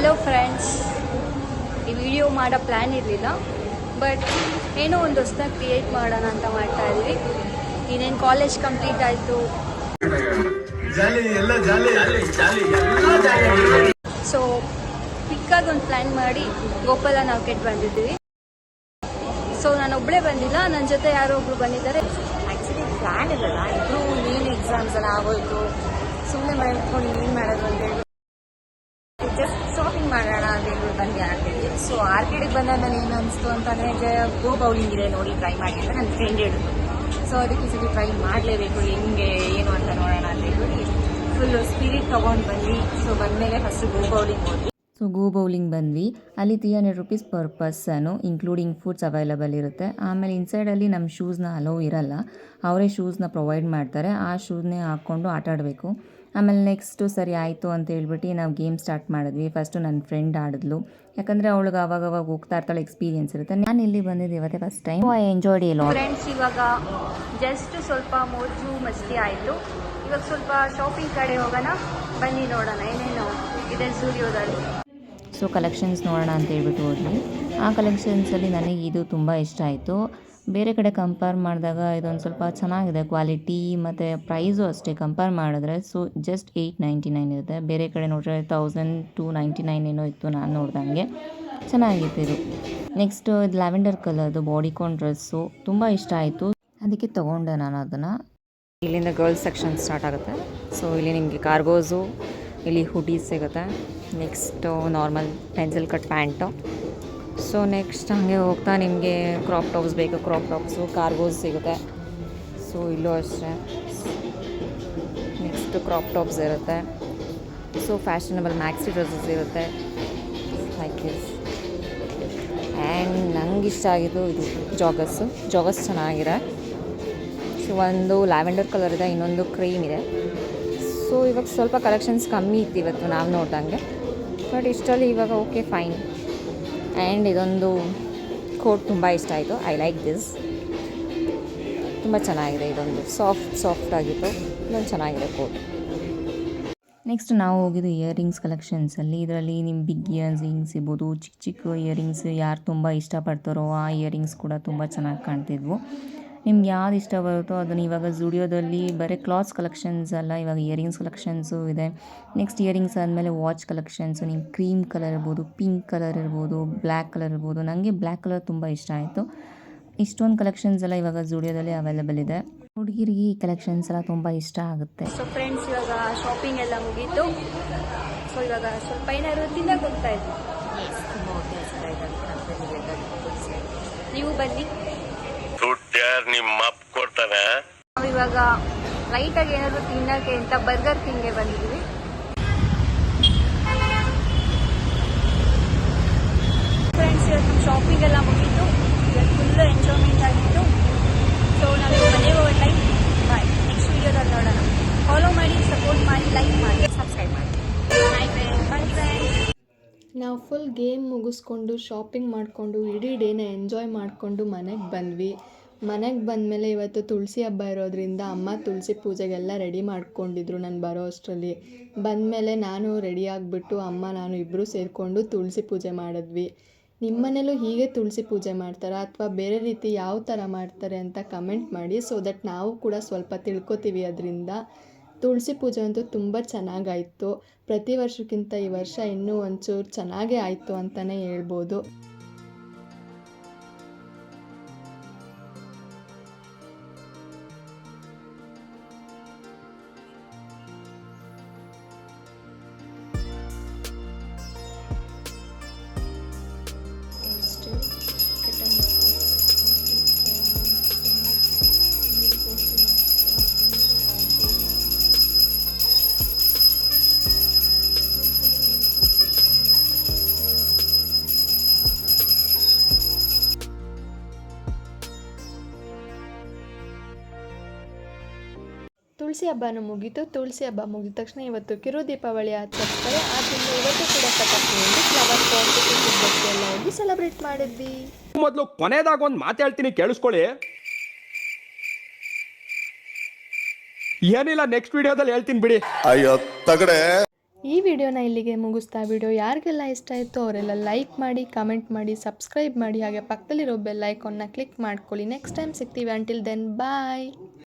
Hello friends, ಈ video ಮಾಡೋ plan ಇರಲಿಲ್ಲ, ಬಟ್ ಏನೋ ಒಂದು ಹೊಸದಾಗಿ ಕ್ರಿಯೇಟ್ ಮಾಡೋಣ ಅಂತ ಮಾಡ್ತಾ ಇದ್ವಿ. ಇನ್ನೇನು ಕಾಲೇಜ್ ಕಂಪ್ಲೀಟ್ ಆಯಿತು, ಸೊ ಕ್ವಿಕ್ಕಾಗಿ ಒಂದು ಪ್ಲ್ಯಾನ್ ಮಾಡಿ ಗೋಪಾಲ ನಾವು ಕೆಟ್ಟು ಬಂದಿದ್ದೀವಿ. ಸೊ ನಾನು ಒಬ್ಬಳೇ ಬಂದಿಲ್ಲ, ನನ್ನ ಜೊತೆ ಯಾರೋ ಒಬ್ರು ಬಂದಿದ್ದಾರೆ. ಆ್ಯಕ್ಚುಲಿ ಪ್ಲ್ಯಾನ್ ಇರಲ್ಲ, ಇಬ್ಬರು ನೀನು ಎಕ್ಸಾಮ್ಸ್ ಎಲ್ಲ ಆಗೋಯ್ತು, ಸುಮ್ಮನೆ ಮಾಡ್ಕೊಂಡು ಏನು ಮಾಡೋದು ಅಂತ ಹೇಳಿ ಜಸ್ಟ್ ಶಾಪಿಂಗ್ ಮಾಡೋಣ ಅಂತ ಹೇಳಿ ಬಂದೆ ಆರ್ಕೆಡ್ಗೆ. ಸೊ ಆರ್ಕೆಡ್ಗೆ ಬಂದಾಗ ನಾನು ಏನು ಅನಿಸ್ತು ಅಂತಂದರೆ ಗೋ ಬೌಲಿಂಗ್ ಇದೆ ನೋಡಿ, ಟ್ರೈ ಮಾಡಿ ಅಂತ ನನ್ನ ಫ್ರೆಂಡ್ ಹೇಳಿದ್ರು. ಸೊ ಅದಕ್ಕೆ ಈ ಸತಿ ಟ್ರೈ ಮಾಡಲೇಬೇಕು, ಹೆಂಗೆ ಏನು ಅಂತ ನೋಡೋಣ ಅಂತ ಹೇಳಿ ಫುಲ್ಲು ಸ್ಪಿರಿಟ್ ತೊಗೊಂಡು ಬಂದ್ವಿ. ಸೊ ಬಂದಮೇಲೆ ಫಸ್ಟು ಗೋ ಬೌಲಿಂಗ್ ಹೋದ್ವಿ. ಸೊ ಗೋ ಬೌಲಿಂಗ್ ಬಂದ್ವಿ. ಅಲ್ಲಿ 300 rupees per person including foods available ಇರುತ್ತೆ. ಆಮೇಲೆ ಇನ್ಸೈಡಲ್ಲಿ ನಮ್ಮ ಶೂಸ್ನ ಅಲೋ ಇರಲ್ಲ, ಅವರೇ ಶೂಸ್ನ ಪ್ರೊವೈಡ್ ಮಾಡ್ತಾರೆ. ಆ ಶೂಸ್ನೇ ಹಾಕ್ಕೊಂಡು ಆಟ ಆಡಬೇಕು. ಆಮೇಲೆ ನೆಕ್ಸ್ಟು ಸರಿ ಆಯಿತು ಅಂತ ಹೇಳ್ಬಿಟ್ಟು ನಾವು ಗೇಮ್ ಸ್ಟಾರ್ಟ್ ಮಾಡಿದ್ವಿ. ಫಸ್ಟು ನನ್ನ ಫ್ರೆಂಡ್ ಆಡಿದ್ಲು, ಯಾಕಂದರೆ ಅವಳಿಗೆ ಅವಾಗವಾಗ ಹೋಗ್ತಾ ಇರ್ತಾಳೆ, ಎಕ್ಸ್ಪೀರಿಯನ್ಸ್ ಇರುತ್ತೆ. ನಾನು ಇಲ್ಲಿ ಬಂದಿದ್ದು ಇವತ್ತೇ first time. I enjoyed A lot. Friends, ಇವಾಗ ಜಸ್ಟ್ ಸ್ವಲ್ಪ ಮೋಜು ಮಸ್ತಿ ಆಯಿತು. ಇವಾಗ ಸ್ವಲ್ಪ ಶಾಪಿಂಗ್ ಕಡೆ ಹೋಗೋಣ, ಬನ್ನಿ ನೋಡೋಣ ಏನೇನು ಇದೆ ಸ್ಟುಡಿಯೋದಲ್ಲಿ. ಸೊ ಕಲೆಕ್ಷನ್ಸ್ ನೋಡೋಣ ಅಂತ ಹೇಳ್ಬಿಟ್ಟು ಹೋದ್ವಿ. ಆ ಕಲೆಕ್ಷನ್ಸಲ್ಲಿ ನನಗೆ ಇದು ತುಂಬ ಇಷ್ಟ ಆಯಿತು. ಬೇರೆ ಕಡೆ ಕಂಪೇರ್ ಮಾಡಿದಾಗ ಇದೊಂದು ಸ್ವಲ್ಪ ಚೆನ್ನಾಗಿದೆ ಕ್ವಾಲಿಟಿ, ಮತ್ತು ಪ್ರೈಸು ಅಷ್ಟೇ ಕಂಪೇರ್ ಮಾಡಿದ್ರೆ. ಸೊ ಜಸ್ಟ್ 899 ಇರುತ್ತೆ. ಬೇರೆ ಕಡೆ ನೋಡಿದ್ರೆ 1299 ಏನೋ ಇತ್ತು ನಾನು ನೋಡ್ದಂಗೆ. ಚೆನ್ನಾಗಿತ್ತು ಇದು. ನೆಕ್ಸ್ಟು ಇದು ಲ್ಯಾವೆಂಡರ್ ಕಲರ್ದು ಬಾಡಿಕಾನ್ ಡ್ರೆಸ್ಸು ತುಂಬ ಇಷ್ಟ ಆಯಿತು, ಅದಕ್ಕೆ ತೊಗೊಂಡೆ ನಾನು ಅದನ್ನು. ಇಲ್ಲಿಂದ ಗರ್ಲ್ಸ್ ಸೆಕ್ಷನ್ ಸ್ಟಾರ್ಟ್ ಆಗುತ್ತೆ. ಸೊ ಇಲ್ಲಿ ನಿಮಗೆ ಕಾರ್ಗೋಸು, ಇಲ್ಲಿ ಹುಡೀಸ್ ಸಿಗುತ್ತೆ. Next normal pencil cut pant. So next ಹಾಗೆ ಹೋಗ್ತಾ ನಿಮಗೆ ಕ್ರಾಪ್ ಟಾಪ್ಸ್ ಬೇಕು, ಕ್ರಾಪ್ ಟಾಪ್ಸು, ಕಾರ್ಗೋಸ್ ಸಿಗುತ್ತೆ. ಸೊ ಇಲ್ಲೂ ಅಷ್ಟೇ ನೆಕ್ಸ್ಟ್ ಕ್ರಾಪ್ ಟಾಪ್ಸ್ ಇರುತ್ತೆ. ಸೊ ಫ್ಯಾಷನಬಲ್ ಮ್ಯಾಕ್ಸಿ ಡ್ರೆಸ್ಸಸ್ ಇರುತ್ತೆ ಲೈಕ್ ದಿಸ್. ಆ್ಯಂಡ್ ನಂಗೆ ಇಷ್ಟ ಆಗಿದ್ದು ಇದು ಜಾಗಸ್ ಚೆನ್ನಾಗಿದೆ. ಸೊ ಒಂದು ಲ್ಯಾವೆಂಡರ್ ಕಲರ್ ಇದೆ, ಇನ್ನೊಂದು ಕ್ರೀಮ್ ಇದೆ. ಸೊ ಇವಾಗ ಸ್ವಲ್ಪ ಕಲೆಕ್ಷನ್ಸ್ ಕಮ್ಮಿ ಇತ್ತು ಇವತ್ತು ನಾವು ನೋಡ್ದಂಗೆ, ಬಟ್ ಇಷ್ಟರಲ್ಲಿ ಇವಾಗ ಓಕೆ ಫೈನ್. ಆ್ಯಂಡ್ ಇದೊಂದು ಕೋಟ್ ತುಂಬ ಇಷ್ಟ ಆಯಿತು. ಐ ಲೈಕ್ ದಿಸ್, ತುಂಬ ಚೆನ್ನಾಗಿದೆ. ಇದೊಂದು ಸಾಫ್ಟ್ ಆಗಿತ್ತು, ಇದೊಂದು ಚೆನ್ನಾಗಿದೆ ಕೋಟ್. ನೆಕ್ಸ್ಟ್ ನಾವು ಹೋಗಿದ್ದು ಇಯರಿಂಗ್ಸ್ ಕಲೆಕ್ಷನ್ಸಲ್ಲಿ. ಇದರಲ್ಲಿ ನಿಮ್ಮ ಬಿಗ್ ಇಯರಿಂಗ್ಸ್ ಇರ್ಬೋದು, ಚಿಕ್ಕ ಇಯರಿಂಗ್ಸ್ ಯಾರು ತುಂಬ ಇಷ್ಟಪಡ್ತಾರೋ ಆ ಇಯರಿಂಗ್ಸ್ ಕೂಡ ತುಂಬ ಚೆನ್ನಾಗಿ ಕಾಣ್ತಿದ್ವು. ನಿಮ್ಗೆ ಯಾವ್ದು ಇಷ್ಟ ಬರುತ್ತೋ ಅದನ್ನು. ಇವಾಗ ಝುಡಿಯೋದಲ್ಲಿ ಬರೀ ಕ್ಲಾತ್ಸ್ ಕಲೆಕ್ಷನ್ಸ್ ಅಲ್ಲ, ಇವಾಗ ಇಯರಿಂಗ್ಸ್ ಕಲೆಕ್ಷನ್ಸು ಇದೆ. ನೆಕ್ಸ್ಟ್ ಇಯರಿಂಗ್ಸ್ ಆದಮೇಲೆ ವಾಚ್ ಕಲೆಕ್ಷನ್ಸು. ನಿಮ್ಮ ಕ್ರೀಮ್ ಕಲರ್ ಇರ್ಬೋದು, ಪಿಂಕ್ ಕಲರ್ ಇರ್ಬೋದು, ಬ್ಲ್ಯಾಕ್ ಕಲರ್ ಇರ್ಬೋದು. ನನಗೆ ಬ್ಲ್ಯಾಕ್ ಕಲರ್ ತುಂಬ ಇಷ್ಟ ಆಯಿತು. ಇಷ್ಟೊಂದು ಕಲೆಕ್ಷನ್ಸ್ ಎಲ್ಲ ಇವಾಗ ಝುಡಿಯೋದಲ್ಲಿ ಅವೈಲೇಬಲ್ ಇದೆ. ಹುಡುಗಿರಿಗೆ ಈ ಕಲೆಕ್ಷನ್ಸ್ ಎಲ್ಲ ತುಂಬ ಇಷ್ಟ ಆಗುತ್ತೆ. ಸೊ ಫ್ರೆಂಡ್ಸ್, ಇವಾಗ ಶಾಪಿಂಗ್ ಎಲ್ಲ ಮುಗೀತು. ಸೊ ಇವಾಗ ಸ್ವಲ್ಪ ಏನಾದ್ರು ತಿನ್ನಕ್ಕೆ ಹೋಗ್ತಾ ಇದ್ವಿ. ನೀವು ಬನ್ನಿ, ನಿಮ್ಮ ಅಪ್ಪ ಕೊಡ್ತಾನೆ. ನಾವು ಇವಾಗ ಲೈಟಾಗಿ ಏನಾದರೂ ತಿನ್ನೋಕ್ಕೆ ಅಂತ ಬರ್ಗರ್ ಕಿಂಗ್ಗೆ ಬಂದಿದ್ದೀವಿ. ಫ್ರೆಂಡ್ಸ್, ಇವತ್ತು ಶಾಪಿಂಗ್ ಎಲ್ಲ ಮುಗೀತು. ಇವತ್ತು ಫುಲ್ಲು ಎಂಜಾಯ್ಮೆಂಟ್ ಆಗಿತ್ತು. ಸೊ ನಾವು ಮನೆಗೆ ಹೋಗೋ ಟೈಮ್. ಬಾಯ್, ನೆಕ್ಸ್ಟ್ ವಿಡಿಯೋದಲ್ಲಿ ನೋಡೋಣ. ಫಾಲೋ ಮಾಡಿ, ಸಪೋರ್ಟ್ ಮಾಡಿ, ಲೈಕ್ ಮಾಡಿ, ಸಬ್ಸ್ಕ್ರೈಬ್ ಮಾಡಿ. Bye friends. ನಾವು ಫುಲ್ ಗೇಮ್ ಮುಗಿಸ್ಕೊಂಡು ಶಾಪಿಂಗ್ ಮಾಡಿಕೊಂಡು ಇಡೀ ಡೇನ ಎಂಜಾಯ್ ಮಾಡಿಕೊಂಡು ಮನೆಗೆ ಬಂದ್ವಿ. ಮನೆಗೆ ಬಂದಮೇಲೆ ಇವತ್ತು ತುಳಸಿ ಹಬ್ಬ ಇರೋದ್ರಿಂದ ಅಮ್ಮ ತುಳಸಿ ಪೂಜೆಗೆಲ್ಲ ರೆಡಿ ಮಾಡ್ಕೊಂಡಿದ್ರು. ನಾನು ಬರೋ ಅಷ್ಟರಲ್ಲಿ ಬಂದಮೇಲೆ ನಾನು ರೆಡಿ ಆಗಿಬಿಟ್ಟು ಅಮ್ಮ ನಾನು ಇಬ್ಬರು ಸೇರಿಕೊಂಡು ತುಳಸಿ ಪೂಜೆ ಮಾಡಿದ್ವಿ. ನಿಮ್ಮ ಮನೇಲೂ ಹೀಗೆ ತುಳಸಿ ಪೂಜೆ ಮಾಡ್ತಾರಾ ಅಥವಾ ಬೇರೆ ರೀತಿ ಯಾವ ಥರ ಮಾಡ್ತಾರೆ ಅಂತ ಕಮೆಂಟ್ ಮಾಡಿ, ಸೊ ದಟ್ ನಾವು ಕೂಡ ಸ್ವಲ್ಪ ತಿಳ್ಕೊತೀವಿ ಅದರಿಂದ. ತುಳಸಿ ಪೂಜೆ ಅಂತೂ ತುಂಬ ಚೆನ್ನಾಗಾಯಿತು. ಪ್ರತಿ ವರ್ಷಕ್ಕಿಂತ ಈ ವರ್ಷ ಇನ್ನೂ ಒಂಚೂರು ಚೆನ್ನಾಗೇ ಆಯಿತು ಅಂತಲೇ ಹೇಳ್ಬೋದು. ತುಳಸಿ ಹಬ್ಬನೂ ಮುಗೀತು. ತುಳಸಿ ಹಬ್ಬ ಮುಗಿದ ತಕ್ಷಣ ಇವತ್ತು ಕಿರು ದೀಪಾವಳಿ ಆಚರಿಸ್ತಾರೆ. ಆದ್ದರಿಂದ ಇವತ್ತು ಕೂಡ ಪಟಾಕಿಯಲ್ಲಿ ಫ್ಲವರ್ ಪಾಟ್ ಎಲ್ಲ ಹೋಗಿ ಸೆಲೆಬ್ರೇಟ್ ಮಾಡಿದ್ವಿ. ಮೊದಲು ಕೊನೆಯದಾಗ ಒಂದು ಮಾತು ಹೇಳ್ತೀನಿ, ಕೇಳಿಸ್ಕೊಳ್ಳಿ. ಏನಿಲ್ಲ, ನೆಕ್ಸ್ಟ್ ವಿಡಿಯೋದಲ್ಲಿ ಹೇಳ್ತೀನಿ ಬಿಡಿ. ಅಯ್ಯೋ ತಗಡೆ. ಈ ವಿಡಿಯೋನ ಇಲ್ಲಿಗೆ ಮುಗಿಸ್ತಾ ವಿಡಿಯೋ ಯಾರಿಗೆಲ್ಲ ಇಷ್ಟ ಆಯಿತು ಅವರೆಲ್ಲ ಲೈಕ್ ಮಾಡಿ, ಕಮೆಂಟ್ ಮಾಡಿ, ಸಬ್ಸ್ಕ್ರೈಬ್ ಮಾಡಿ, ಹಾಗೆ ಪಕ್ಕದಲ್ಲಿರೋ ಬೆಲ್ ಐಕಾನ್ನ ಕ್ಲಿಕ್ ಮಾಡ್ಕೊಳ್ಳಿ. ನೆಕ್ಸ್ಟ್ ಟೈಮ್ ಸಿಗ್ತೀವಿ. ಅಂಟಿಲ್ ದೆನ್ ಬಾಯ್.